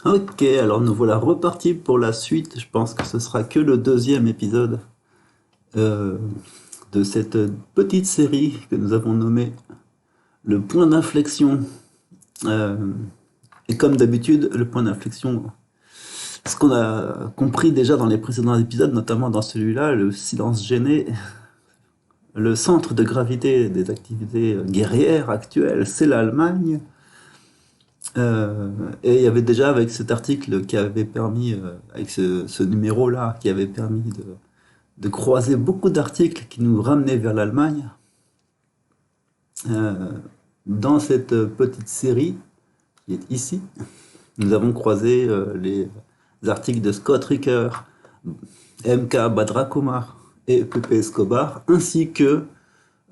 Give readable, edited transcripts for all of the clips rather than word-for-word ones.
Ok, alors nous voilà repartis pour la suite. Je pense que ce sera que le deuxième épisode euh, de cette petite série que nous avons nommée Le point d'inflexion. Euh, et comme d'habitude, le point d'inflexion, ce qu'on a compris déjà dans les précédents épisodes, notamment dans celui-là, le silence gêné, le centre de gravité des activités guerrières actuelles, c'est l'Allemagne. Euh, et il y avait déjà avec cet article qui avait permis, avec ce numéro-là, qui avait permis de croiser beaucoup d'articles qui nous ramenaient vers l'Allemagne. Euh, dans cette petite série qui est ici, nous avons croisé les articles de Scott Ricker, MK Badra Kumar et Pepe Escobar, ainsi que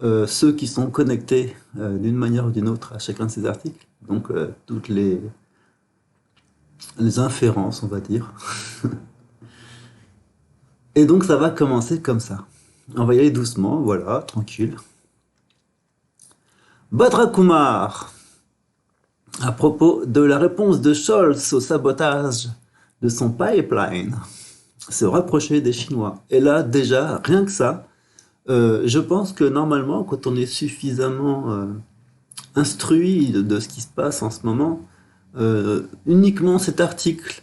ceux qui sont connectés d'une manière ou d'une autre à chacun de ces articles. Donc toutes les inférences, on va dire. Et donc ça va commencer comme ça. On va y aller doucement, voilà, tranquille. Badra Kumar, à propos de la réponse de Scholz au sabotage de son pipeline, se rapprocher des Chinois. Et là, déjà, rien que ça, je pense que normalement, quand on est suffisamment instruit de ce qui se passe en ce moment, uniquement cet article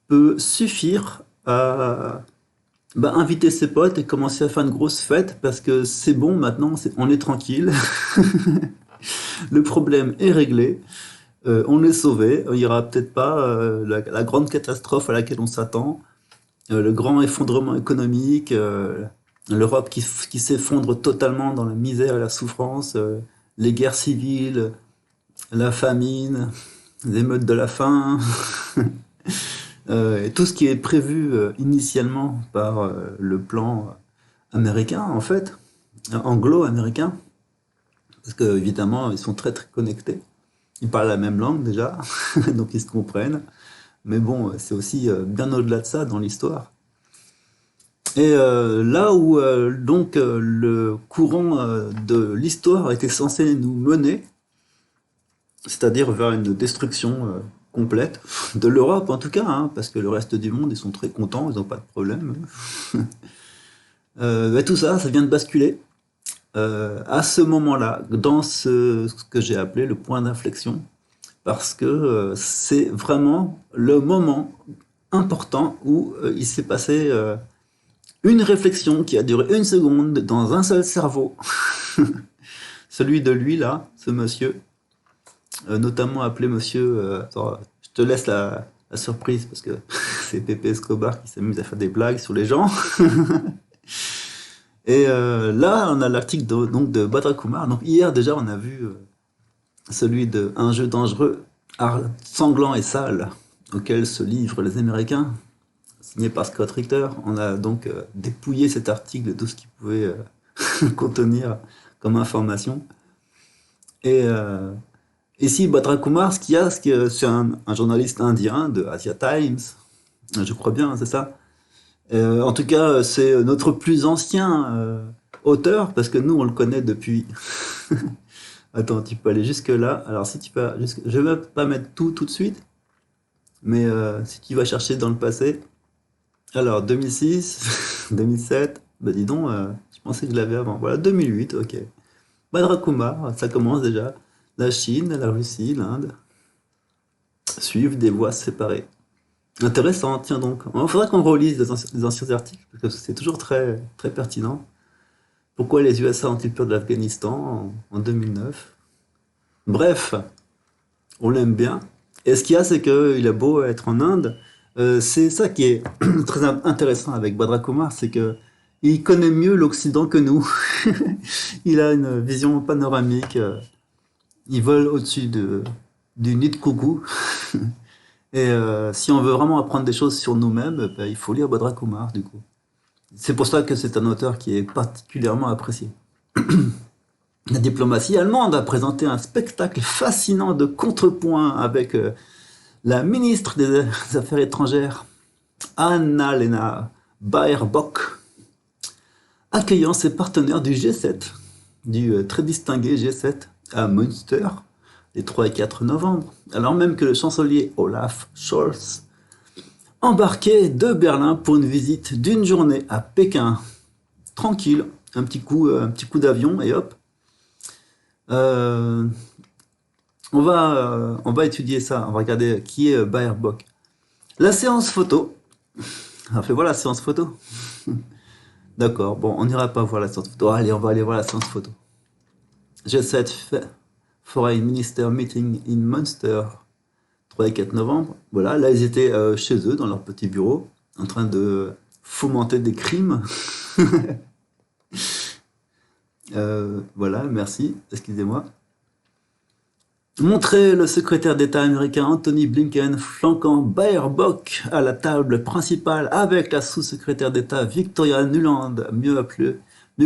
peut suffire à inviter ses potes et commencer à faire une grosse fête parce que c'est bon maintenant, on est tranquille, le problème est réglé, on est sauvé, il n'y aura peut-être pas la grande catastrophe à laquelle on s'attend, le grand effondrement économique, l'Europe qui s'effondre totalement dans la misère et la souffrance, les guerres civiles, la famine, les émeutes de la faim, et tout ce qui est prévu initialement par le plan américain, en fait, anglo-américain, parce que évidemment ils sont très très connectés, ils parlent la même langue déjà, donc ils se comprennent, mais bon, c'est aussi bien au-delà de ça dans l'histoire. Et là où le courant de l'histoire était censé nous mener, c'est-à-dire vers une destruction complète de l'Europe en tout cas, hein, parce que le reste du monde ils sont très contents, ils n'ont pas de problème. Tout ça, ça vient de basculer à ce moment-là, dans ce que j'ai appelé le point d'inflexion, parce que c'est vraiment le moment important où il s'est passé une réflexion qui a duré une seconde dans un seul cerveau, celui de lui là, ce monsieur, notamment appelé monsieur. Attends, je te laisse la surprise parce que c'est Pepe Escobar qui s'amuse à faire des blagues sur les gens. Et là, on a l'article donc de Badra Kumar. Donc hier déjà, on a vu celui de Un jeu dangereux, art sanglant et sale, auquel se livrent les Américains, signé par Scott Richter. On a donc dépouillé cet article de tout ce qu'il pouvait contenir comme information. Et ici, Badra Kumar, ce qu'il y a, c'est un journaliste indien de Asia Times, je crois bien, c'est ça. En tout cas, c'est notre plus ancien auteur, parce que nous, on le connaît depuis. Attends, tu peux aller jusque là. Alors, si tu peux, je vais pas mettre tout de suite, mais si tu vas chercher dans le passé. Alors, 2006, 2007, bah dis donc, je pensais que je l'avais avant. Voilà, 2008, ok. Badra Kumar, ça commence déjà. La Chine, la Russie, l'Inde suivent des voies séparées. Intéressant, tiens donc. Il faudra qu'on relise les anciens articles, parce que c'est toujours très, très pertinent. Pourquoi les USA ont-ils peur de l'Afghanistan en 2009? Bref, on l'aime bien. Et ce qu'il y a, c'est qu'il a beau être en Inde, c'est ça qui est très intéressant avec Badra Kumar, c'est que il connaît mieux l'Occident que nous. Il a une vision panoramique. Il vole au-dessus du nid de coucou. Et si on veut vraiment apprendre des choses sur nous-mêmes, il faut lire Badra Kumar, du coup. C'est pour ça que c'est un auteur qui est particulièrement apprécié. La diplomatie allemande a présenté un spectacle fascinant de contrepoint avec la ministre des Affaires étrangères, Annalena Baerbock, accueillant ses partenaires du G7, du très distingué G7 à Münster, les 3 et 4 novembre, alors même que le chancelier Olaf Scholz embarquait de Berlin pour une visite d'une journée à Pékin. Tranquille, un petit coup d'avion et hop. Euh, on va étudier ça, on va regarder qui est Baerbock. La séance photo. On fait voir la séance photo. D'accord, bon, on n'ira pas voir la séance photo. Allez, on va aller voir la séance photo. G7 Foreign Minister Meeting in Munster, 3 et 4 novembre. Voilà, là, ils étaient chez eux, dans leur petit bureau, en train de fomenter des crimes. Voilà, merci, excusez-moi. Montrer le secrétaire d'État américain Anthony Blinken flanquant Baerbock à la table principale avec la sous-secrétaire d'État Victoria Nuland, mieux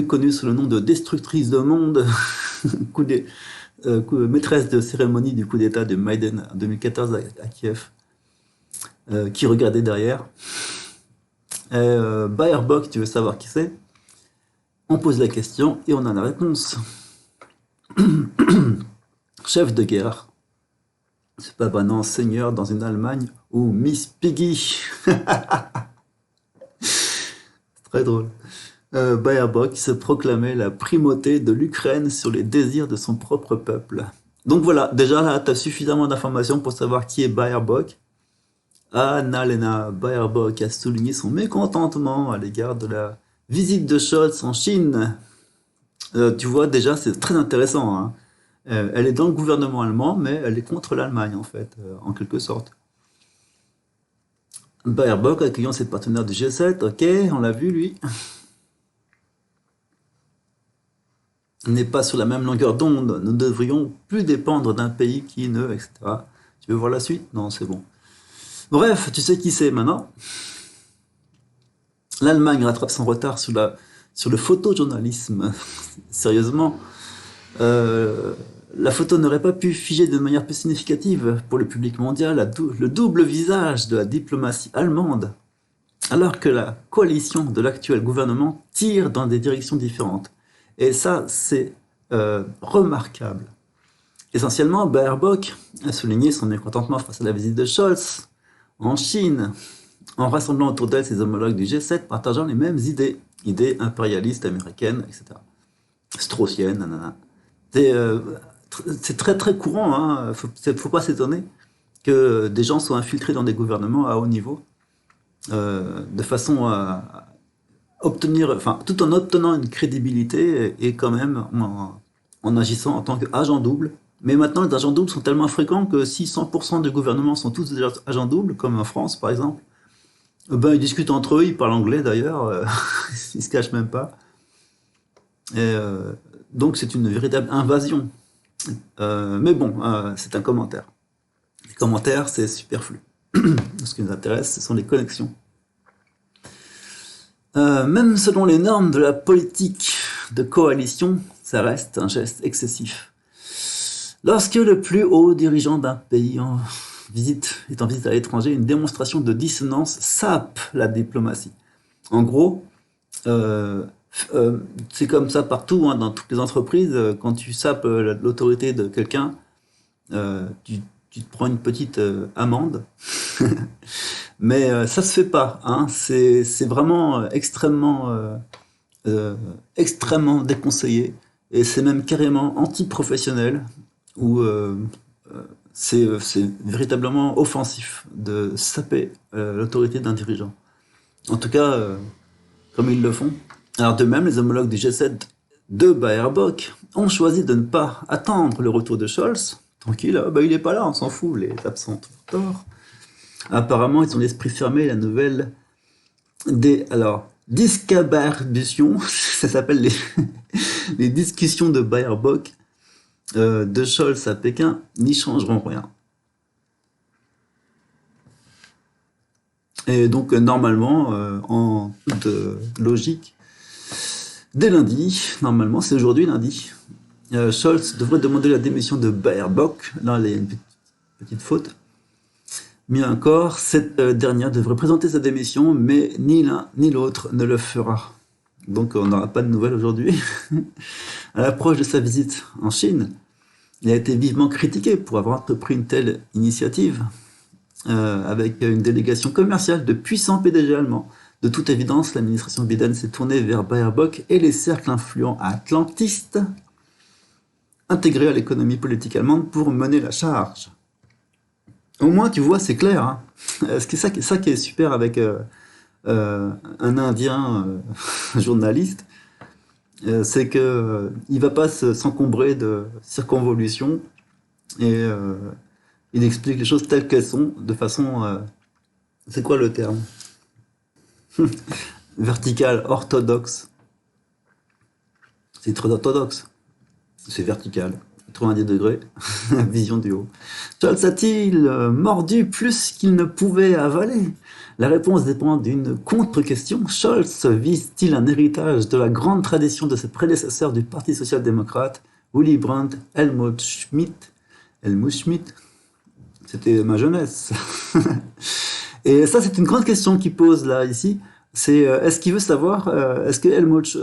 connue sous le nom de destructrice de monde, maîtresse de cérémonie du coup d'État de Maïdan en 2014 à Kiev, qui regardait derrière. Baerbock, tu veux savoir qui c'est? On pose la question et on a la réponse. Chef de guerre. C'est pas banal, seigneur dans une Allemagne ou Miss Piggy. Très drôle. Baerbock se proclamait la primauté de l'Ukraine sur les désirs de son propre peuple. Donc voilà, déjà là, tu as suffisamment d'informations pour savoir qui est Baerbock. Annalena Baerbock a souligné son mécontentement à l'égard de la visite de Scholz en Chine. Tu vois, déjà, c'est très intéressant, hein. Elle est dans le gouvernement allemand, mais elle est contre l'Allemagne, en fait, en quelque sorte. Baerbock accueillant ses partenaires du G7, ok, on l'a vu, lui. N'est pas sur la même longueur d'onde, nous devrions plus dépendre d'un pays qui ne, etc. Tu veux voir la suite? Non, c'est bon. Bref, tu sais qui c'est maintenant. L'Allemagne rattrape son retard sur le photojournalisme. Sérieusement, la photo n'aurait pas pu figer de manière plus significative pour le public mondial le double visage de la diplomatie allemande, alors que la coalition de l'actuel gouvernement tire dans des directions différentes. Et ça, c'est remarquable. Essentiellement, Baerbock a souligné son mécontentement face à la visite de Scholz en Chine, en rassemblant autour d'elle ses homologues du G7 partageant les mêmes idées impérialistes américaines, etc. Straussiennes, nanana. C'est très très courant, hein. Faut pas s'étonner que des gens soient infiltrés dans des gouvernements à haut niveau, de façon à obtenir, enfin, tout en obtenant une crédibilité et quand même en agissant en tant qu'agent double. Mais maintenant, les agents doubles sont tellement fréquents que si 100% du gouvernement sont tous des agents doubles, comme en France par exemple, ben, ils discutent entre eux, ils parlent anglais d'ailleurs, ils se cachent même pas. Et donc c'est une véritable invasion. Mais bon, c'est un commentaire. Les commentaires, c'est superflu. Ce qui nous intéresse, ce sont les connexions. Même selon les normes de la politique de coalition, ça reste un geste excessif. Lorsque le plus haut dirigeant d'un pays est en visite à l'étranger, une démonstration de dissonance sape la diplomatie. En gros, c'est comme ça partout, hein, dans toutes les entreprises, quand tu sapes l'autorité de quelqu'un, tu te prends une petite amende. Mais ça se fait pas, hein. C'est vraiment extrêmement déconseillé, et c'est même carrément anti-professionnel, où c'est véritablement offensif de saper l'autorité d'un dirigeant. En tout cas, comme ils le font. Alors de même, les homologues du G7 de Baerbock ont choisi de ne pas attendre le retour de Scholz. Tranquille, bah, il est pas là, on s'en fout, les absents ont tort. Apparemment, ils ont l'esprit fermé, la nouvelle alors, discabardition, ça s'appelle les discussions de Baerbock, de Scholz à Pékin, n'y changeront rien. Et donc, normalement, en toute logique, dès lundi, normalement, c'est aujourd'hui lundi, Scholz devrait demander la démission de Baerbock. Là, il y a une petite faute. Mieux encore, cette dernière devrait présenter sa démission, mais ni l'un ni l'autre ne le fera. Donc on n'aura pas de nouvelles aujourd'hui. À l'approche de sa visite en Chine, Il a été vivement critiqué pour avoir entrepris une telle initiative, avec une délégation commerciale de puissants PDG allemands. De toute évidence, l'administration Biden s'est tournée vers Baerbock et les cercles influents atlantistes intégrés à l'économie politique allemande pour mener la charge. Au moins, tu vois, c'est clair. Hein. Ça qui est super avec un Indien journaliste, c'est que il va pas s'encombrer de circonvolutions et il explique les choses telles qu'elles sont, de façon, c'est quoi le terme? Verticale, orthodoxe. C'est très orthodoxe. C'est vertical. 90 degrés, vision du haut. Scholz a-t-il mordu plus qu'il ne pouvait avaler? La réponse dépend d'une contre-question. Scholz vise-t-il un héritage de la grande tradition de ses prédécesseurs du Parti social-démocrate, Willy Brandt, Helmut Schmidt? Helmut Schmidt, c'était ma jeunesse. Et ça, c'est une grande question qu'il pose là, ici. C'est est-ce qu'il veut savoir, est-ce que Helmut,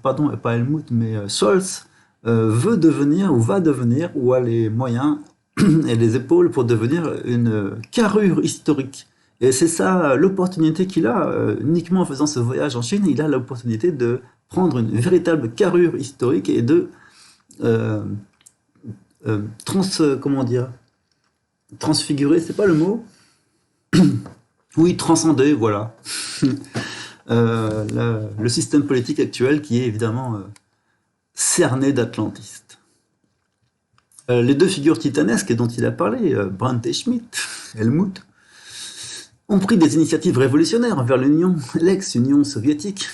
pardon, pas Helmut, mais Scholz veut devenir ou va devenir ou a les moyens et les épaules pour devenir une carrure historique. Et c'est ça l'opportunité qu'il a, uniquement en faisant ce voyage en Chine, il a l'opportunité de prendre une véritable carrure historique et de euh, comment dire, transfigurer, c'est pas le mot? Oui, transcender, voilà. Le système politique actuel qui est évidemment cerné d'atlantistes. Les deux figures titanesques dont il a parlé, Brandt et Schmidt, Helmut, ont pris des initiatives révolutionnaires envers l'Union, l'ex-Union soviétique,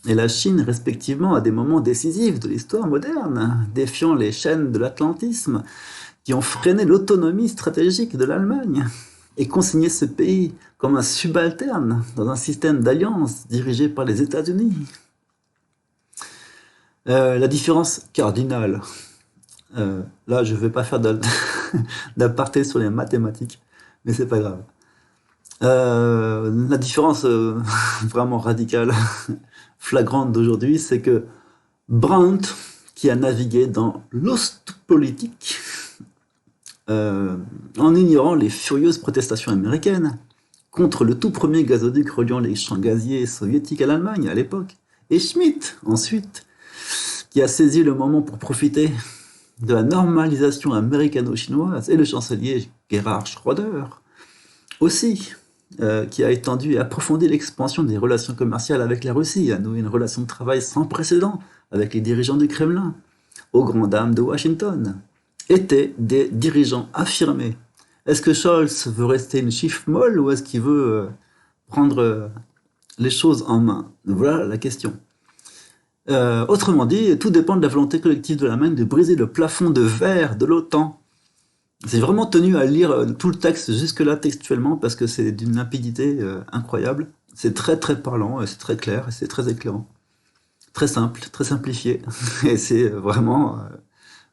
et la Chine respectivement à des moments décisifs de l'histoire moderne, défiant les chaînes de l'atlantisme qui ont freiné l'autonomie stratégique de l'Allemagne et consigné ce pays comme un subalterne dans un système d'alliance dirigé par les États-Unis. La différence cardinale, là je ne vais pas faire d'aparté sur les mathématiques, mais c'est pas grave. La différence vraiment radicale, flagrante d'aujourd'hui, c'est que Brandt, qui a navigué dans l'Ostpolitik, en ignorant les furieuses protestations américaines contre le tout premier gazoduc reliant les champs gaziers soviétiques à l'Allemagne à l'époque, et Schmidt ensuite, qui a saisi le moment pour profiter de la normalisation américano-chinoise, et le chancelier Gerhard Schröder aussi, qui a étendu et approfondi l'expansion des relations commerciales avec la Russie, a noué une relation de travail sans précédent avec les dirigeants du Kremlin, aux grandes dames de Washington, étaient des dirigeants affirmés. Est-ce que Scholz veut rester une chiffre molle ou est-ce qu'il veut prendre les choses en main? Voilà la question. Autrement dit, tout dépend de la volonté collective de l'Allemagne de briser le plafond de verre de l'OTAN. J'ai vraiment tenu à lire tout le texte jusque-là textuellement parce que c'est d'une limpidité incroyable. C'est très très parlant, c'est très clair, c'est très éclairant. Très simple, très simplifié. Et c'est vraiment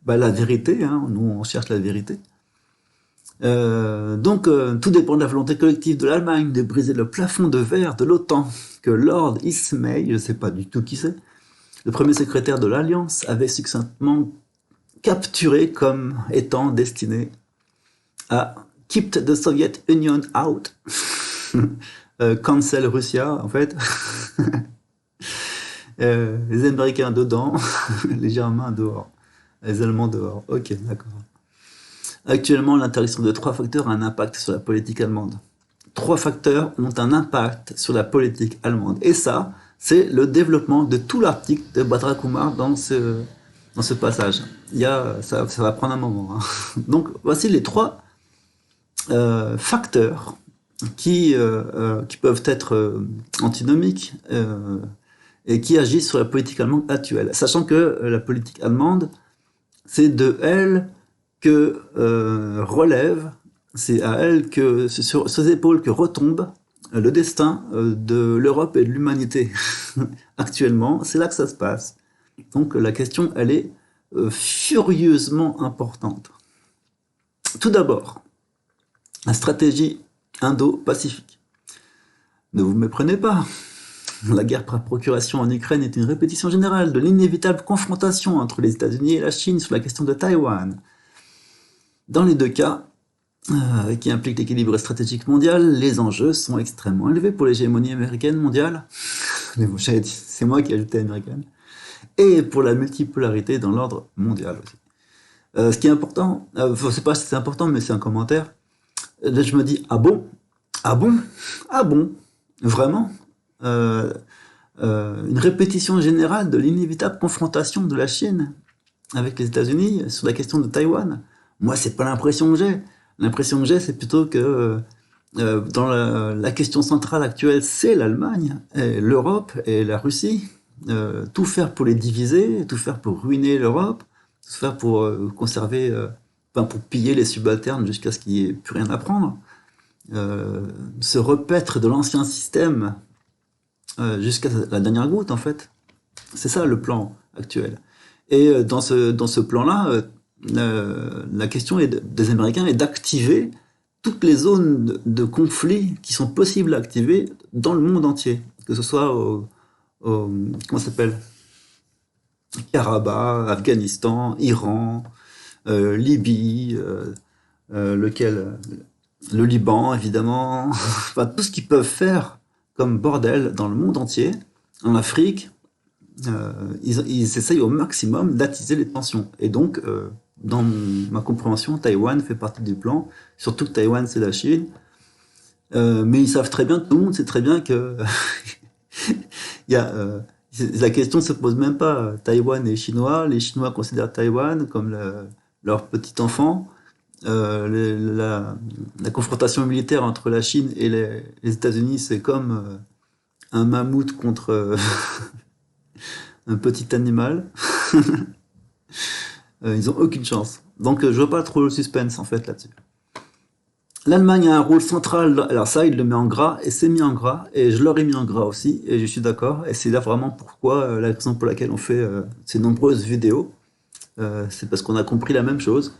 la vérité, hein. Nous on cherche la vérité. Donc tout dépend de la volonté collective de l'Allemagne de briser le plafond de verre de l'OTAN que Lord Ismay, je ne sais pas du tout qui c'est, le premier secrétaire de l'Alliance, avait succinctement capturé comme étant destiné à keep the Soviet Union out, cancel Russia en fait, les Américains dedans, les Germains dehors, les Allemands dehors. Ok, d'accord. Actuellement, l'interaction de trois facteurs a un impact sur la politique allemande. Trois facteurs ont un impact sur la politique allemande. Et ça, c'est le développement de tout l'article de Batra Kumar dans ce passage. Ça va prendre un moment. Hein. Donc, voici les trois facteurs qui peuvent être antinomiques et qui agissent sur la politique allemande actuelle. Sachant que la politique allemande, c'est de elle que relève, c'est à elle que, sur ses épaules que retombe le destin de l'Europe et de l'humanité. Actuellement, c'est là que ça se passe. Donc la question, elle est furieusement importante. Tout d'abord, la stratégie indo-pacifique. Ne vous méprenez pas. La guerre par procuration en Ukraine est une répétition générale de l'inévitable confrontation entre les États-Unis et la Chine sur la question de Taïwan. Dans les deux cas, qui impliquent l'équilibre stratégique mondial, les enjeux sont extrêmement élevés pour l'hégémonie américaine mondiale. Mais bon, c'est moi qui ai ajouté américaine. Et pour la multipolarité dans l'ordre mondial aussi. Ce qui est important, je ne sais pas si c'est important, mais c'est un commentaire. Là, je me dis, ah bon? Ah bon? Ah bon? Vraiment? Euh, une répétition générale de l'inévitable confrontation de la Chine avec les États-Unis sur la question de Taïwan. Moi, c'est pas l'impression que j'ai. L'impression que j'ai, c'est plutôt que dans la question centrale actuelle, c'est l'Allemagne, l'Europe et la Russie. Tout faire pour les diviser, tout faire pour ruiner l'Europe, tout faire pour conserver, enfin pour piller les subalternes jusqu'à ce qu'il n'y ait plus rien à prendre. Se repaître de l'ancien système jusqu'à la dernière goutte, en fait. C'est ça le plan actuel. Et dans ce plan-là, la question des Américains est d'activer toutes les zones de conflit qui sont possibles à activer dans le monde entier. Que ce soit comment ça s'appelle? Karabakh, Afghanistan, Iran, Libye, lequel? Le Liban, évidemment. Enfin, tout ce qu'ils peuvent faire comme bordel dans le monde entier, en Afrique, ils essayent au maximum d'attiser les tensions. Et donc, dans ma compréhension, Taïwan fait partie du plan, surtout que Taïwan, c'est la Chine. Mais ils savent très bien, tout le monde sait très bien que il y a, la question ne se pose même pas. Taïwan est chinois, les Chinois considèrent Taïwan comme leur petit enfant. La confrontation militaire entre la Chine et les États-Unis, c'est comme un mammouth contre un petit animal. Ils ont aucune chance. Donc je vois pas trop le suspense en fait là-dessus. L'Allemagne a un rôle central, alors ça il le met en gras, et c'est mis en gras, et je l'aurais mis en gras aussi, et je suis d'accord, et c'est là vraiment pourquoi, la raison pour laquelle on fait ces nombreuses vidéos, c'est parce qu'on a compris la même chose.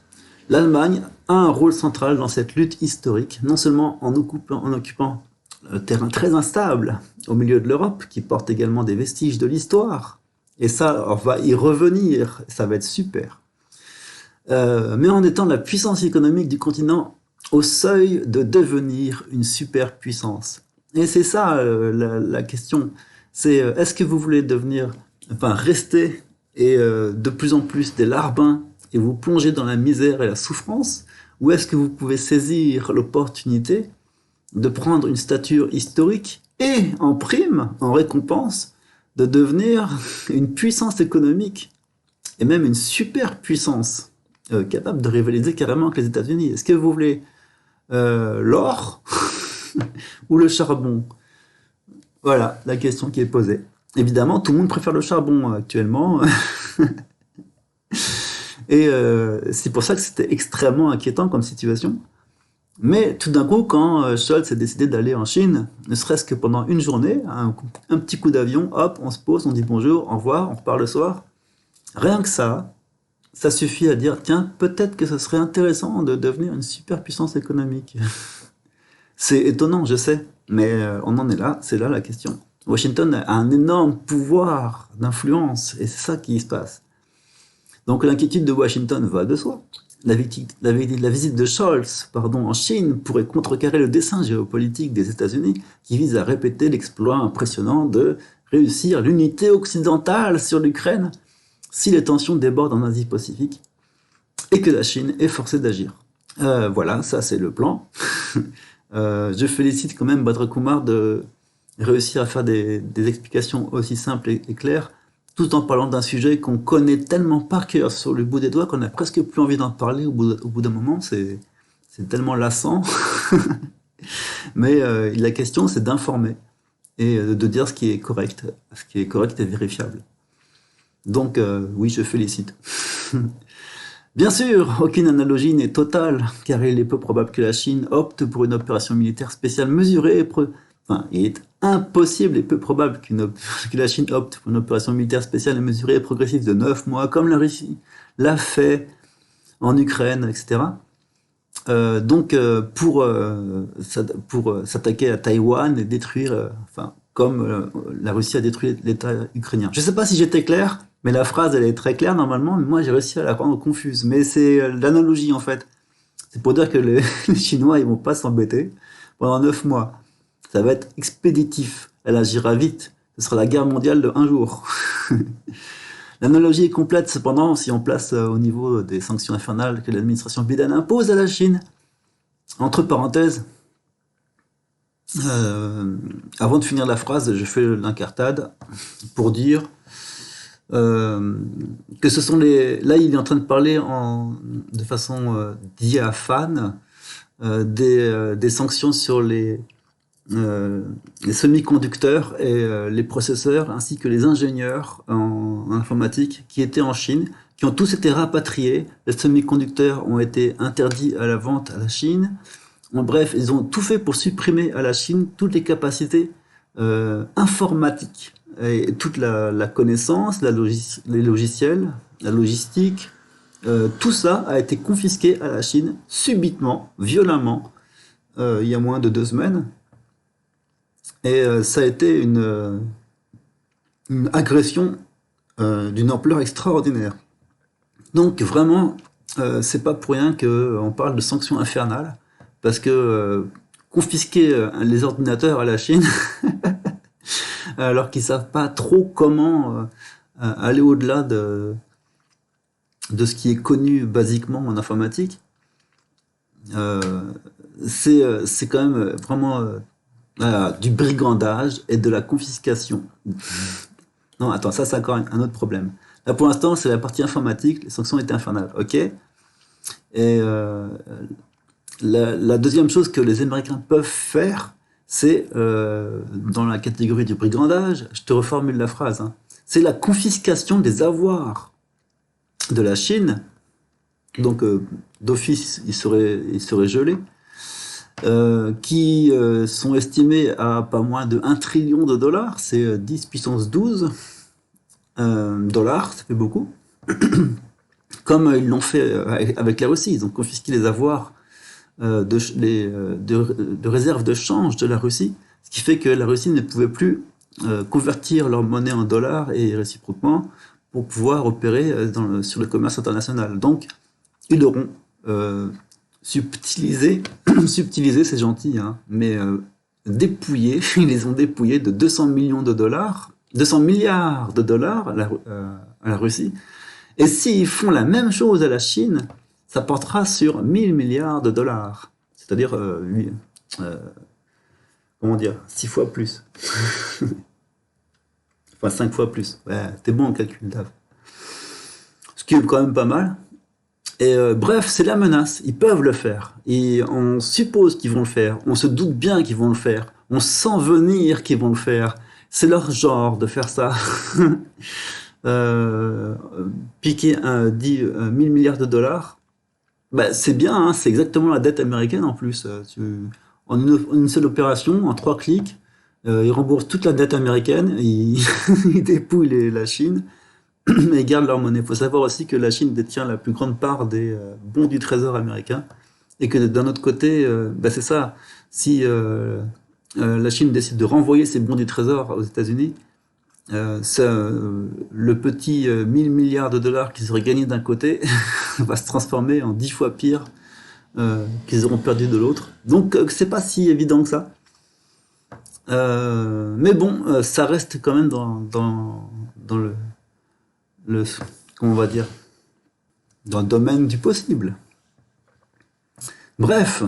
L'Allemagne a un rôle central dans cette lutte historique, non seulement en occupant un terrain très instable au milieu de l'Europe, qui porte également des vestiges de l'histoire, et ça, on va y revenir, ça va être super, mais en étant la puissance économique du continent au seuil de devenir une superpuissance. Et c'est ça la question, c'est est-ce que vous voulez devenir, enfin rester et de plus en plus des larbins et vous plonger dans la misère et la souffrance, ou est-ce que vous pouvez saisir l'opportunité de prendre une stature historique et en prime, en récompense, de devenir une puissance économique et même une superpuissance capable de rivaliser carrément avec les États-Unis. Est-ce que vous voulez l'or ou le charbon? Voilà la question qui est posée. Évidemment, tout le monde préfère le charbon actuellement. Et c'est pour ça que c'était extrêmement inquiétant comme situation. Mais tout d'un coup, quand Scholz a décidé d'aller en Chine, ne serait-ce que pendant une journée, un petit coup d'avion, hop, on se pose, on dit bonjour, au revoir, on repart le soir. Rien que ça suffit à dire, tiens, peut-être que ce serait intéressant de devenir une superpuissance économique. C'est étonnant, je sais, mais on en est là, c'est là la question. Washington a un énorme pouvoir d'influence, et c'est ça qui se passe. Donc l'inquiétude de Washington va de soi. La visite de Scholz en Chine pourrait contrecarrer le dessein géopolitique des États-Unis qui vise à répéter l'exploit impressionnant de réussir l'unité occidentale sur l'Ukraine si les tensions débordent en Asie-Pacifique et que la Chine est forcée d'agir. Voilà, ça c'est le plan. Je félicite quand même Badr Kumar de réussir à faire des explications aussi simples et claires, tout en parlant d'un sujet qu'on connaît tellement par cœur sur le bout des doigts qu'on a presque plus envie d'en parler au bout d'un moment, c'est tellement lassant. Mais la question c'est d'informer et de dire ce qui est correct et vérifiable. Donc oui, je félicite. Bien sûr, aucune analogie n'est totale, car il est peu probable que la Chine opte pour une opération militaire spéciale mesurée. Il est impossible et peu probable que la Chine opte pour une opération militaire spéciale et mesurée et progressive de 9 mois, comme la Russie l'a fait en Ukraine, etc. Donc, pour s'attaquer à Taïwan et détruire, comme la Russie a détruit l'État ukrainien. Je ne sais pas si j'étais clair, mais la phrase, elle est très claire normalement, mais moi j'ai réussi à la rendre confuse. Mais c'est l'analogie en fait. C'est pour dire que les, les Chinois, ils vont pas s'embêter pendant 9 mois. Ça va être expéditif. Elle agira vite. Ce sera la guerre mondiale de un jour. L'analogie est complète cependant si on place au niveau des sanctions infernales que l'administration Biden impose à la Chine. Entre parenthèses, avant de finir la phrase, je fais l'incartade pour dire que ce sont les... Là, il est en train de parler de façon diaphane des sanctions sur les semi-conducteurs et les processeurs, ainsi que les ingénieurs en informatique qui étaient en Chine, qui ont tous été rapatriés. Les semi-conducteurs ont été interdits à la vente à la Chine. En bref, ils ont tout fait pour supprimer à la Chine toutes les capacités informatiques et toute la connaissance, les logiciels, la logistique. Tout ça a été confisqué à la Chine subitement, violemment, il y a moins de 2 semaines. Et ça a été une agression d'une ampleur extraordinaire. Donc vraiment, c'est pas pour rien qu'on parle de sanctions infernales, parce que confisquer les ordinateurs à la Chine, alors qu'ils savent pas trop comment aller au-delà de ce qui est connu basiquement en informatique, c'est quand même vraiment du brigandage et de la confiscation. Non, attends, ça c'est encore un autre problème. Là pour l'instant, c'est la partie informatique, les sanctions étaient infernales, ok? Et la deuxième chose que les Américains peuvent faire, c'est, dans la catégorie du brigandage, je te reformule la phrase, hein, c'est la confiscation des avoirs de la Chine. Donc d'office, ils seraient gelés, qui sont estimés à pas moins de 1 trillion de dollars, c'est 10 puissance 12 dollars, ça fait beaucoup. Comme ils l'ont fait avec la Russie, ils ont confisqué les avoirs de réserves de change de la Russie, ce qui fait que la Russie ne pouvait plus convertir leur monnaie en dollars et réciproquement pour pouvoir opérer sur le commerce international. Donc, ils auront subtilisé, c'est gentil, hein, mais dépouillé, ils les ont dépouillés de 200 millions de dollars, 200 milliards de dollars à la Russie. Et s'ils font la même chose à la Chine, ça portera sur 1000 milliards de dollars. C'est-à-dire, comment dire, 6 fois plus. Enfin, 5 fois plus. Ouais, t'es bon en calcul, Dave. Ce qui est quand même pas mal. Et bref, c'est la menace. Ils peuvent le faire. Et on suppose qu'ils vont le faire. On se doute bien qu'ils vont le faire. On sent venir qu'ils vont le faire. C'est leur genre de faire ça. Piquer 1000 milliards de dollars, bah, c'est bien, hein, c'est exactement la dette américaine en plus. En une seule opération, en 3 clics, ils remboursent toute la dette américaine, ils, ils dépouillent la Chine et gardent leur monnaie. Il faut savoir aussi que la Chine détient la plus grande part des bons du trésor américain et que d'un autre côté, bah, c'est ça, si la Chine décide de renvoyer ses bons du trésor aux États-Unis, le petit 1000 milliards de dollars qu'ils auraient gagné d'un côté va se transformer en 10 fois pire qu'ils auront perdu de l'autre. Donc c'est pas si évident que ça. Mais bon, ça reste quand même dans le comment on va dire, dans le domaine du possible. Bref,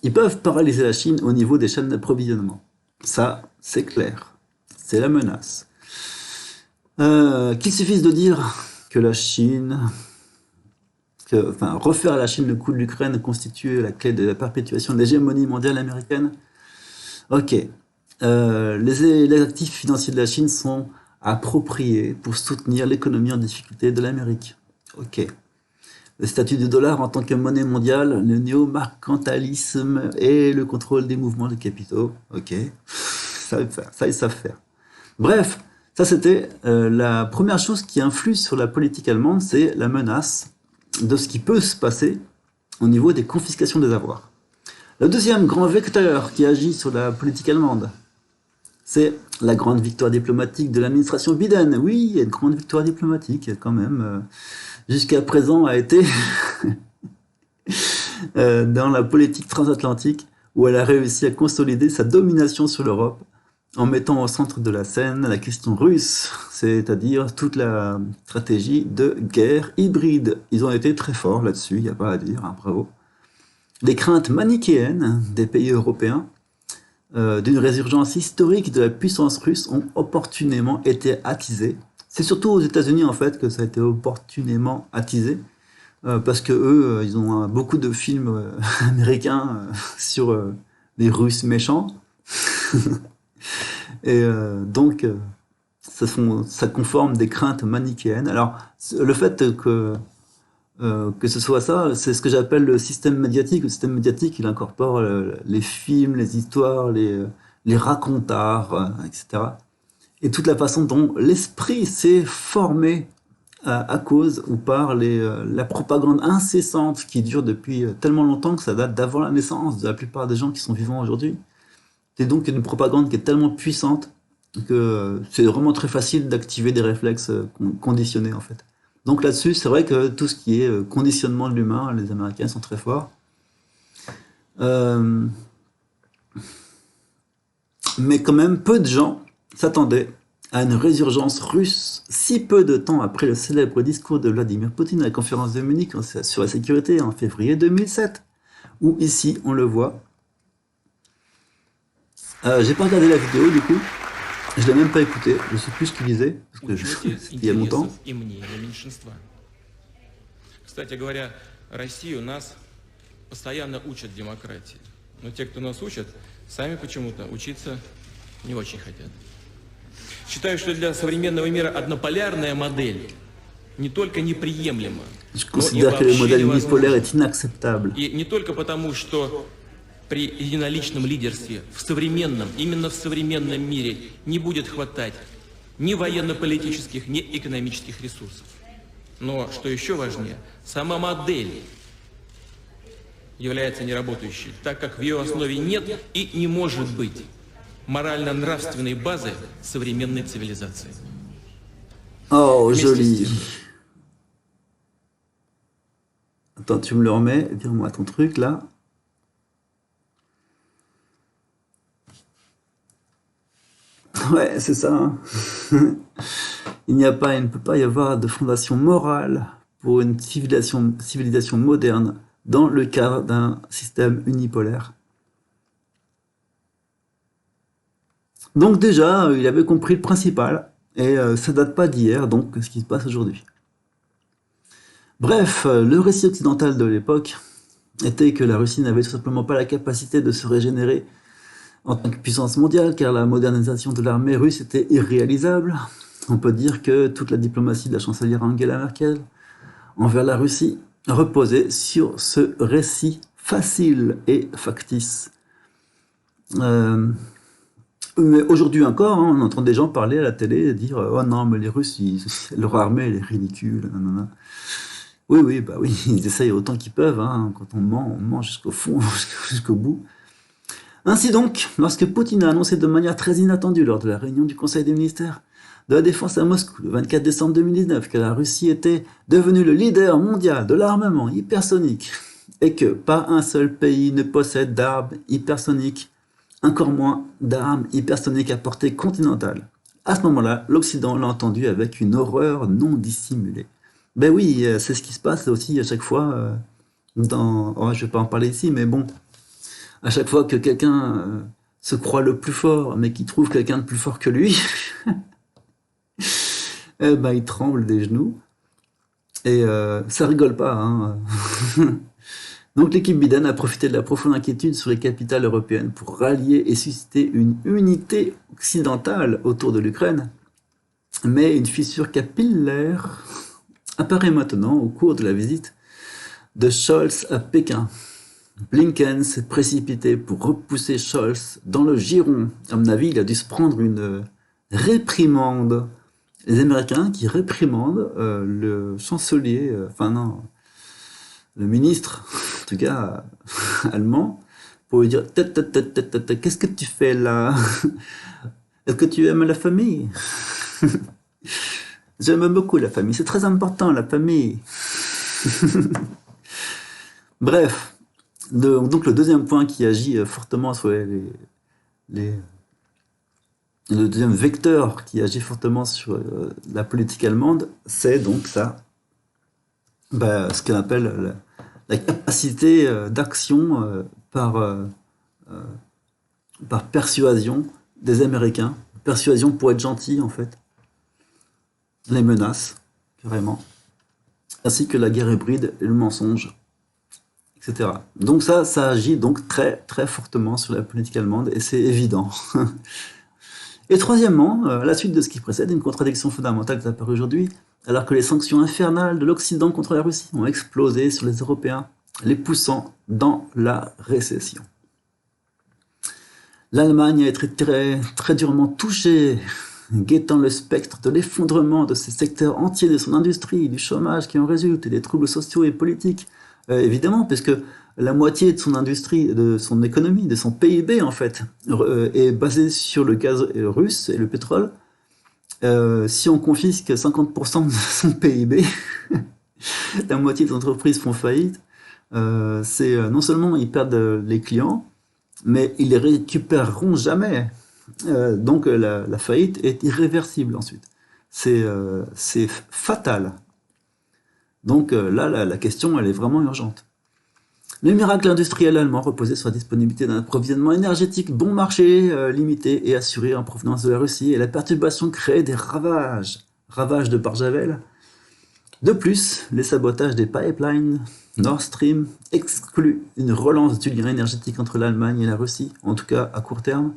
ils peuvent paralyser la Chine au niveau des chaînes d'approvisionnement. Ça, c'est clair. C'est la menace. Qu'il suffise de dire que la Chine, refaire à la Chine le coup de l'Ukraine constitue la clé de la perpétuation de l'hégémonie mondiale américaine. Ok. Les actifs financiers de la Chine sont appropriés pour soutenir l'économie en difficulté de l'Amérique. Ok. Le statut du dollar en tant que monnaie mondiale, le néo-mercantilisme et le contrôle des mouvements de capitaux. Ok. Ça, ils savent faire. Bref, ça c'était la première chose qui influe sur la politique allemande, c'est la menace de ce qui peut se passer au niveau des confiscations des avoirs. Le deuxième grand vecteur qui agit sur la politique allemande, c'est la grande victoire diplomatique de l'administration Biden. Oui, il y a une grande victoire diplomatique quand même. Jusqu'à présent a été dans la politique transatlantique, où elle a réussi à consolider sa domination sur l'Europe en mettant au centre de la scène la question russe, c'est-à-dire toute la stratégie de guerre hybride. Ils ont été très forts là-dessus, il n'y a pas à dire, hein, bravo. Les craintes manichéennes des pays européens d'une résurgence historique de la puissance russe ont opportunément été attisées. C'est surtout aux États-Unis en fait que ça a été opportunément attisé, parce que eux, ils ont beaucoup de films américains sur les Russes méchants, et donc ça conforme des craintes manichéennes. Alors le fait que ce soit ça, c'est ce que j'appelle le système médiatique. Le système médiatique, il incorpore les films, les histoires, les racontards, etc. Et toute la façon dont l'esprit s'est formé à cause ou par la propagande incessante qui dure depuis tellement longtemps que ça date d'avant la naissance de la plupart des gens qui sont vivants aujourd'hui. C'est donc une propagande qui est tellement puissante que c'est vraiment très facile d'activer des réflexes conditionnés en fait. Donc là-dessus, c'est vrai que tout ce qui est conditionnement de l'humain, les Américains sont très forts. Euh, mais quand même, peu de gens s'attendaient à une résurgence russe si peu de temps après le célèbre discours de Vladimir Poutine à la conférence de Munich sur la sécurité en février 2007, où ici, on le voit. J'ai pas regardé la vidéo du coup, je l'ai même pas écouté, je sais plus ce qu'il disait, parce que c'était il y a longtemps. Кстати говоря, Россию нас постоянно учат демократии. Но те, кто нас учат, сами почему-то учиться не очень хотят. Считаю, что для современного мира однополярная модель не только неприемлема, Je considère que le modèle unipolaire est inacceptable. И не только потому, что при единоличном лидерстве в современном, именно в современном мире не будет хватать ни военно-политических, ни экономических ресурсов. Но, что еще важнее, сама модель является неработающей, так как в ее основе нет и не может быть морально-нравственной базы современной цивилизации. Oh, joli. Attends, tu me le remets, dis-moi ton truc là. Ouais, c'est ça. Hein. Il ne peut pas y avoir de fondation morale pour une civilisation moderne dans le cadre d'un système unipolaire. Donc déjà, il avait compris le principal, et ça date pas d'hier, donc ce qui se passe aujourd'hui. Bref, le récit occidental de l'époque était que la Russie n'avait tout simplement pas la capacité de se régénérer en tant que puissance mondiale, car la modernisation de l'armée russe était irréalisable. On peut dire que toute la diplomatie de la chancelière Angela Merkel envers la Russie reposait sur ce récit facile et factice. Mais aujourd'hui encore, hein, on entend des gens parler à la télé et dire « Oh non, mais les Russes, leur armée, elle est ridicule. » Oui, bah oui, ils essayent autant qu'ils peuvent. Hein. Quand on ment jusqu'au fond, jusqu'au bout. Ainsi donc, lorsque Poutine a annoncé de manière très inattendue lors de la réunion du Conseil des ministères de la Défense à Moscou le 24 décembre 2019 que la Russie était devenue le leader mondial de l'armement hypersonique et que pas un seul pays ne possède d'armes hypersoniques, encore moins d'armes hypersoniques à portée continentale. À ce moment-là, l'Occident l'a entendu avec une horreur non dissimulée. Ben oui, c'est ce qui se passe aussi à chaque fois dans... Oh, je ne vais pas en parler ici, mais bon, à chaque fois que quelqu'un se croit le plus fort, mais qui trouve quelqu'un de plus fort que lui, eh ben, il tremble des genoux. Et ça rigole pas. Hein. Donc l'équipe Biden a profité de la profonde inquiétude sur les capitales européennes pour rallier et susciter une unité occidentale autour de l'Ukraine. Mais une fissure capillaire apparaît maintenant au cours de la visite de Scholz à Pékin. Blinken s'est précipité pour repousser Scholz dans le giron. À mon avis, il a dû se prendre une réprimande. Les Américains qui réprimandent le chancelier, le ministre, en tout cas allemand, pour lui dire « Qu'est-ce que tu fais là? Est-ce que tu aimes la famille? J'aime beaucoup la famille, c'est très important la famille. » Bref, Donc le deuxième point qui agit fortement sur les- le deuxième vecteur qui agit fortement sur la politique allemande, c'est donc ça, ce qu'on appelle la capacité d'action par persuasion des Américains. Persuasion pour être gentil, en fait. Les menaces, carrément. Ainsi que la guerre hybride et le mensonge, etc. Donc ça agit donc très, très fortement sur la politique allemande, et c'est évident. Et troisièmement, à la suite de ce qui précède, une contradiction fondamentale qui est apparue aujourd'hui, alors que les sanctions infernales de l'Occident contre la Russie ont explosé sur les Européens, les poussant dans la récession. L'Allemagne a été très, très durement touchée, guettant le spectre de l'effondrement de ces secteurs entiers de son industrie, du chômage qui en résulte et des troubles sociaux et politiques. Évidemment, puisque la moitié de son industrie, de son économie, de son PIB en fait, est basée sur le gaz russe et le pétrole. Si on confisque 50% de son PIB, la moitié des entreprises font faillite. C'est non seulement ils perdent les clients, mais ils les récupéreront jamais. Donc la faillite est irréversible ensuite. C'est fatal. Donc là, la question, elle est vraiment urgente. Le miracle industriel allemand reposait sur la disponibilité d'un approvisionnement énergétique bon marché, limité et assuré en provenance de la Russie, et la perturbation créait des ravages. Ravages de Barjavel. De plus, les sabotages des pipelines Nord Stream excluent une relance du lien énergétique entre l'Allemagne et la Russie, en tout cas à court terme,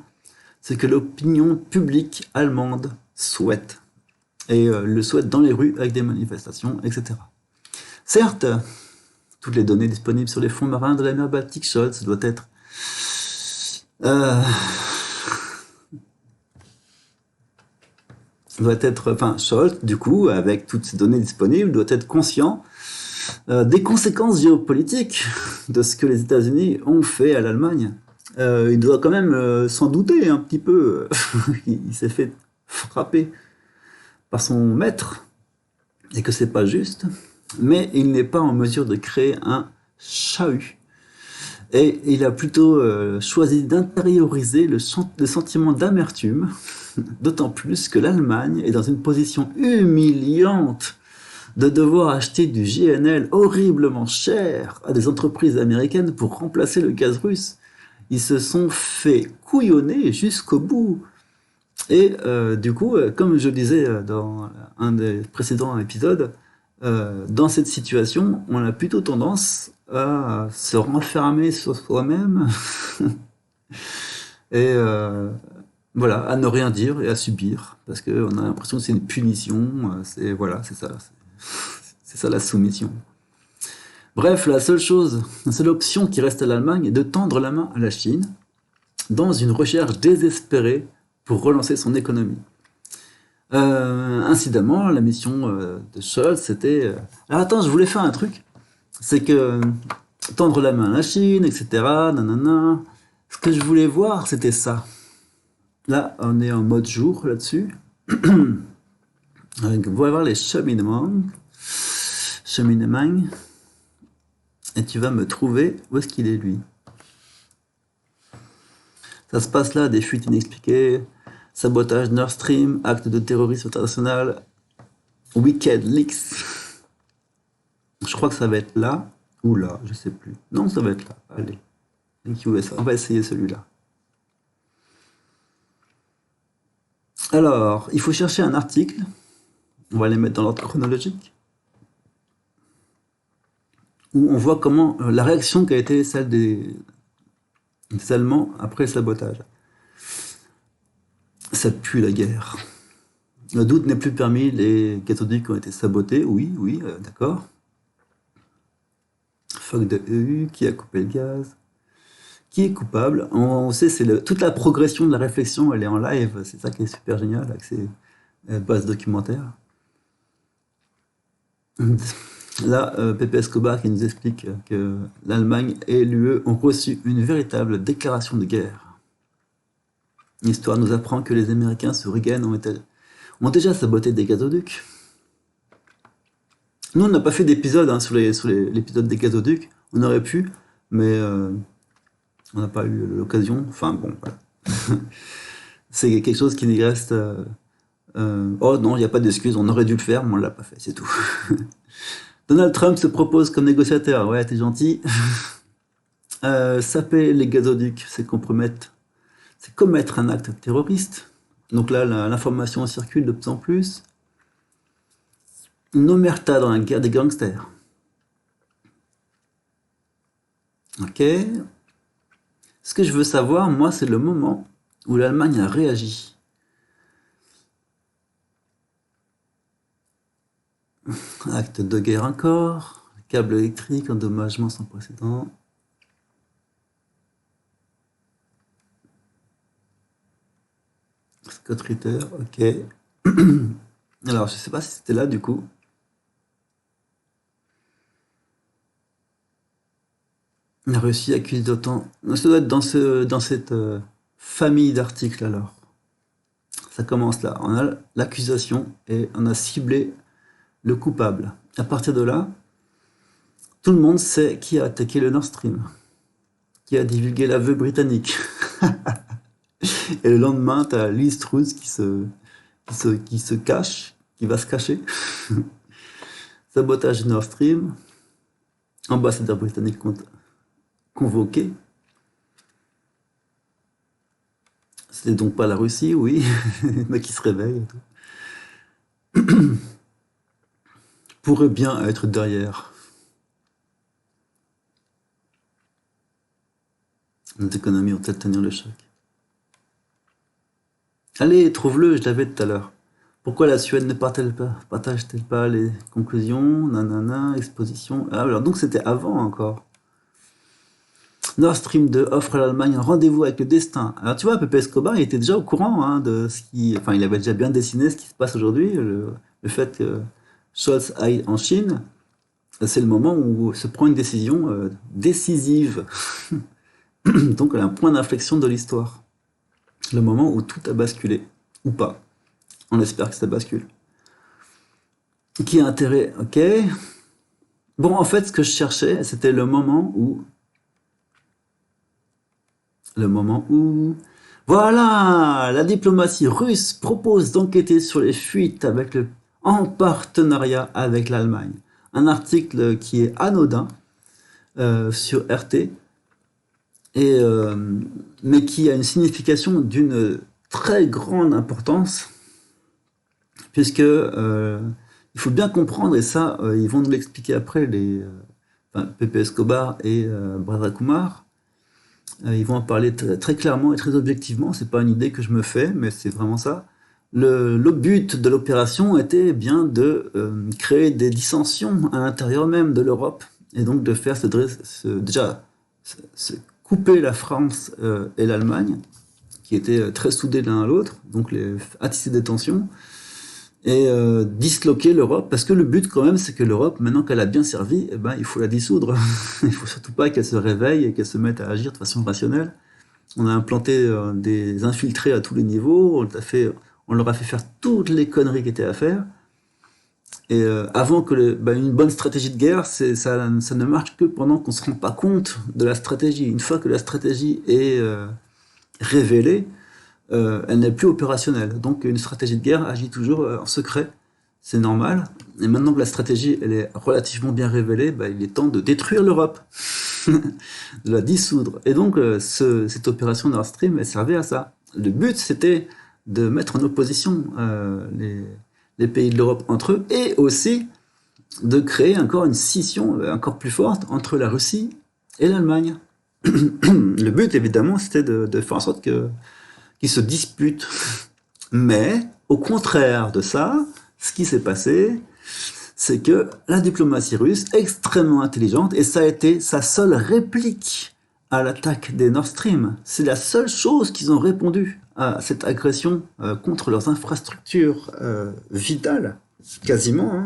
ce que l'opinion publique allemande souhaite. Et le souhaite dans les rues avec des manifestations, etc. Certes, toutes les données disponibles sur les fonds marins de la mer Baltique, Scholz doit être Scholz, du coup, avec toutes ces données disponibles, doit être conscient des conséquences géopolitiques de ce que les États-Unis ont fait à l'Allemagne. Il doit quand même s'en douter un petit peu. Il s'est fait frapper par son maître et que c'est pas juste, mais il n'est pas en mesure de créer un chahut. Et il a plutôt choisi d'intérioriser le sentiment d'amertume, d'autant plus que l'Allemagne est dans une position humiliante de devoir acheter du GNL horriblement cher à des entreprises américaines pour remplacer le gaz russe. Ils se sont fait couillonner jusqu'au bout. Et du coup, comme je disais dans un des précédents épisodes, dans cette situation, on a plutôt tendance à se renfermer sur soi-même et voilà, à ne rien dire et à subir, parce qu'on a l'impression que c'est une punition, c'est ça la soumission. Bref, la seule option qui reste à l'Allemagne est de tendre la main à la Chine dans une recherche désespérée pour relancer son économie. Incidemment, la mission de Scholz, c'était... Alors attends, je voulais faire un truc, c'est que tendre la main à la Chine, etc., nanana. Ce que je voulais voir, c'était ça. Là, on est en mode jour, là-dessus. On va voir les cheminements. Et tu vas me trouver où est-ce qu'il est, lui. Ça se passe là, des fuites inexpliquées, sabotage Nord Stream, acte de terrorisme international, Wicked Leaks. Je crois que ça va être là, ou là, je sais plus. Non, ça va être là, allez. On va essayer celui-là. Alors, il faut chercher un article, on va les mettre dans l'ordre chronologique, où on voit comment la réaction qui a été celle des Allemands après le sabotage. Ça pue la guerre. Le doute n'est plus permis, les cathodiques ont été sabotés, oui, d'accord. Fuck de EU, qui a coupé le gaz? Qui est coupable? On sait, c'est toute la progression de la réflexion, elle est en live, c'est ça qui est super génial avec ces bases documentaires. Là, Pepe Escobar qui nous explique que l'Allemagne et l'UE ont reçu une véritable déclaration de guerre. L'histoire nous apprend que les Américains sous Reagan ont déjà saboté des gazoducs. Nous, on n'a pas fait d'épisode sur l'épisode des gazoducs. On aurait pu, mais on n'a pas eu l'occasion. Enfin bon, voilà. C'est quelque chose qui reste. Oh non, il n'y a pas d'excuse, on aurait dû le faire, mais on l'a pas fait, c'est tout. Donald Trump se propose comme négociateur. Ouais, t'es gentil. Saper les gazoducs, c'est commettre un acte terroriste. Donc là, l'information circule de plus en plus. Une omerta dans la guerre des gangsters. Ok. Ce que je veux savoir, moi, c'est le moment où l'Allemagne a réagi. Acte de guerre encore. Câble électrique, endommagement sans précédent. Scott Ritter, ok. Alors, je sais pas si c'était là du coup. La Russie accuse d'autant. Ça doit être dans cette famille d'articles alors. Ça commence là. On a l'accusation et on a ciblé le coupable. À partir de là, tout le monde sait qui a attaqué le Nord Stream, qui a divulgué l'aveu britannique. Et le lendemain, t'as Liz Truss qui se cache, qui va se cacher. Sabotage du Nord Stream, ambassadeur britannique convoqué. C'était donc pas la Russie, oui, mais qui se réveille et tout. Pourrait bien être derrière. Nos économies ont-elles tenir le choc? Allez, trouve-le, je l'avais tout à l'heure. Pourquoi la Suède ne partage-t-elle pas les conclusions? Nanana, exposition. Ah, alors donc c'était avant encore. Nord Stream 2 offre à l'Allemagne un rendez-vous avec le destin. Alors tu vois, Pepe Escobar, il était déjà au courant hein, de ce qui... Enfin, il avait déjà bien dessiné ce qui se passe aujourd'hui. Le fait que Scholz aille en Chine, c'est le moment où se prend une décision décisive. Donc un point d'inflexion de l'histoire. Le moment où tout a basculé. Ou pas. On espère que ça bascule. Qui a intérêt? Ok. Bon, en fait, ce que je cherchais, c'était le moment où... Voilà! La diplomatie russe propose d'enquêter sur les fuites en partenariat avec l'Allemagne. Un article qui est anodin sur RT, mais qui a une signification d'une très grande importance, puisque il faut bien comprendre, et ça, ils vont nous l'expliquer après, Pepe Escobar et Bradley Kumar. Ils vont en parler très clairement et très objectivement. C'est pas une idée que je me fais, mais c'est vraiment ça. Le but de l'opération était bien de créer des dissensions à l'intérieur même de l'Europe et donc de faire couper la France et l'Allemagne, qui étaient très soudés l'un à l'autre, donc attiser des tensions et disloquer l'Europe, parce que le but quand même c'est que l'Europe, maintenant qu'elle a bien servi, eh ben, il faut la dissoudre. Il faut surtout pas qu'elle se réveille et qu'elle se mette à agir de façon rationnelle. On a implanté des infiltrés à tous les niveaux, on leur a fait faire toutes les conneries qui étaient à faire. Et avant que une bonne stratégie de guerre, ça ne marche que pendant qu'on ne se rend pas compte de la stratégie. Une fois que la stratégie est révélée, elle n'est plus opérationnelle. Donc une stratégie de guerre agit toujours en secret, c'est normal. Et maintenant que la stratégie elle est relativement bien révélée, il est temps de détruire l'Europe, de la dissoudre. Et donc cette opération Nord Stream, elle servait à ça. Le but c'était de mettre en opposition les pays de l'Europe entre eux, et aussi de créer encore une scission encore plus forte entre la Russie et l'Allemagne. Le but évidemment c'était de faire en sorte qu'ils se disputent. Mais, au contraire de ça, ce qui s'est passé, c'est que la diplomatie russe, extrêmement intelligente, et ça a été sa seule réplique à l'attaque des Nord Stream, c'est la seule chose qu'ils ont répondu à cette agression contre leurs infrastructures vitales, quasiment,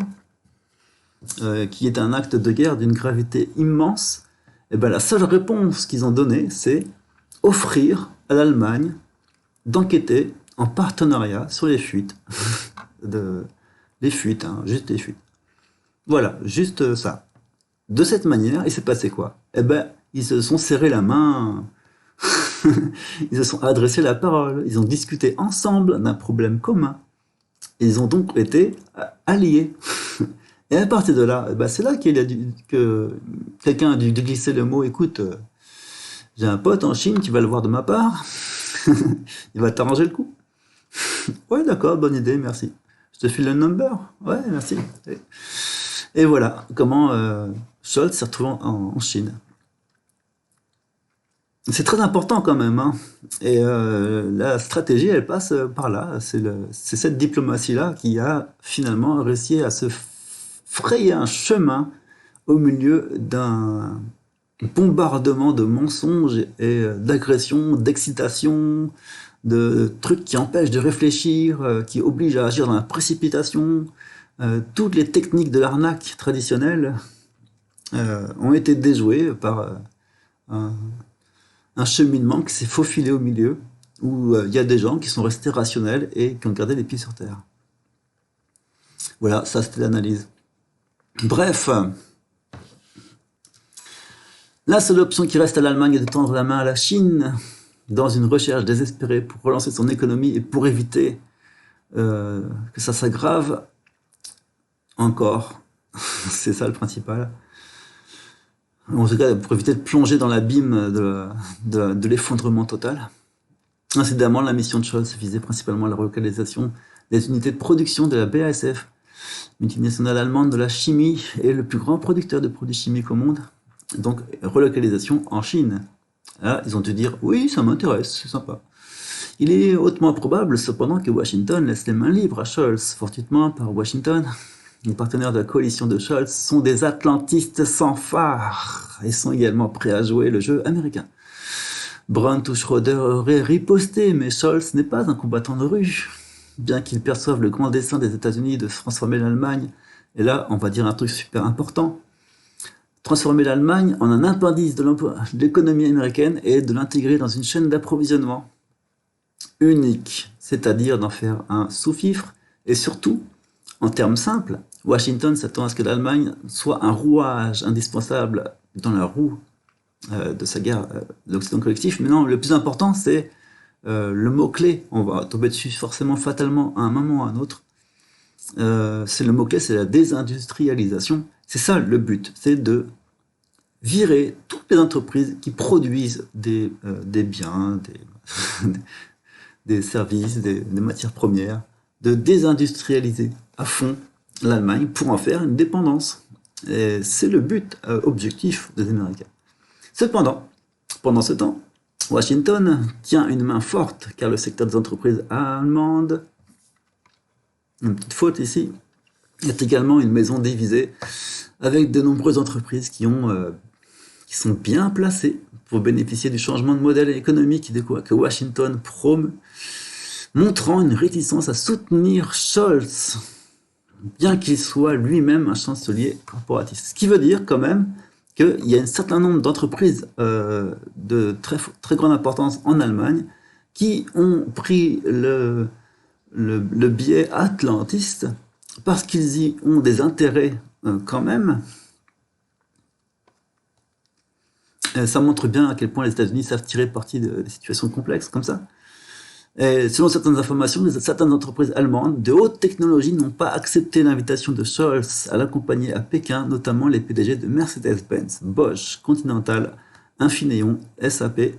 qui est un acte de guerre d'une gravité immense. Et la seule réponse qu'ils ont donnée, c'est offrir à l'Allemagne d'enquêter en partenariat sur les fuites. Les fuites, hein, juste les fuites. Voilà, juste ça. De cette manière, il s'est passé quoi? Ils se sont serrés la main, ils se sont adressés la parole, ils ont discuté ensemble d'un problème commun. Ils ont donc été alliés. Et à partir de là, bah c'est là que quelqu'un a dû glisser le mot, écoute, j'ai un pote en Chine, tu vas le voir de ma part, il va t'arranger le coup. Ouais, d'accord, bonne idée, merci. Je te file le number. Ouais, merci. Et voilà comment Scholz s'est retrouvé en Chine. C'est très important quand même, hein. Et la stratégie, elle passe par là. C'est cette diplomatie-là qui a finalement réussi à se frayer un chemin au milieu d'un bombardement de mensonges et d'agressions, d'excitation, de trucs qui empêchent de réfléchir, qui obligent à agir dans la précipitation. Toutes les techniques de l'arnaque traditionnelle ont été déjouées par un cheminement qui s'est faufilé au milieu, où il y a des gens qui sont restés rationnels et qui ont gardé les pieds sur terre. Voilà, ça c'était l'analyse. Bref, la seule option qui reste à l'Allemagne est de tendre la main à la Chine dans une recherche désespérée pour relancer son économie et pour éviter que ça s'aggrave encore. C'est ça le principal. En tout cas, pour éviter de plonger dans l'abîme de l'effondrement total. Incidemment, la mission de Scholz visait principalement la relocalisation des unités de production de la BASF, multinationale allemande de la chimie et le plus grand producteur de produits chimiques au monde. Donc, relocalisation en Chine. Là, ils ont dû dire, oui, ça m'intéresse, c'est sympa. Il est hautement probable, cependant, que Washington laisse les mains libres à Scholz, fortuitement par Washington. Les partenaires de la coalition de Scholz sont des atlantistes sans phare et sont également prêts à jouer le jeu américain. Brandt ou Schroeder auraient riposté, mais Scholz n'est pas un combattant de rue. Bien qu'il perçoive le grand dessein des États-Unis de transformer l'Allemagne, et là, on va dire un truc super important, transformer l'Allemagne en un appendice de l'économie américaine et de l'intégrer dans une chaîne d'approvisionnement unique, c'est-à-dire d'en faire un sous-fifre, et surtout, en termes simples, Washington s'attend à ce que l'Allemagne soit un rouage indispensable dans la roue de sa guerre de l'Occident collectif. Mais non, le plus important, c'est le mot-clé. On va tomber dessus forcément fatalement à un moment ou à un autre. C'est le mot-clé, c'est la désindustrialisation. C'est ça le but, c'est de virer toutes les entreprises qui produisent des biens, des services, des matières premières, de désindustrialiser à fond l'Allemagne pour en faire une dépendance. Et c'est le but objectif des Américains. Cependant, pendant ce temps, Washington tient une main forte car le secteur des entreprises allemandes, une petite faute ici, est également une maison divisée avec de nombreuses entreprises qui sont bien placées pour bénéficier du changement de modèle économique que Washington promeut, montrant une réticence à soutenir Scholz, bien qu'il soit lui-même un chancelier corporatiste. Ce qui veut dire quand même qu'il y a un certain nombre d'entreprises de très grande importance en Allemagne qui ont pris le biais atlantiste parce qu'ils y ont des intérêts quand même. Ça montre bien à quel point les États-Unis savent tirer parti des situations complexes comme ça. Et selon certaines informations, certaines entreprises allemandes de haute technologie n'ont pas accepté l'invitation de Scholz à l'accompagner à Pékin, notamment les PDG de Mercedes-Benz, Bosch, Continental, Infineon, SAP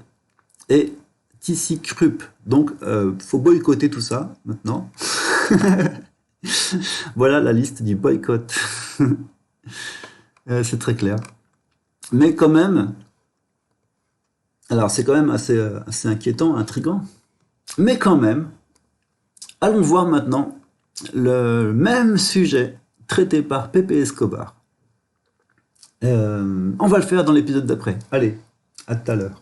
et ThyssenKrupp. Donc, faut boycotter tout ça maintenant. Voilà la liste du boycott. C'est très clair. Mais quand même, alors c'est quand même assez inquiétant, intriguant. Mais quand même, allons voir maintenant le même sujet traité par Pepe Escobar. On va le faire dans l'épisode d'après. Allez, à tout à l'heure.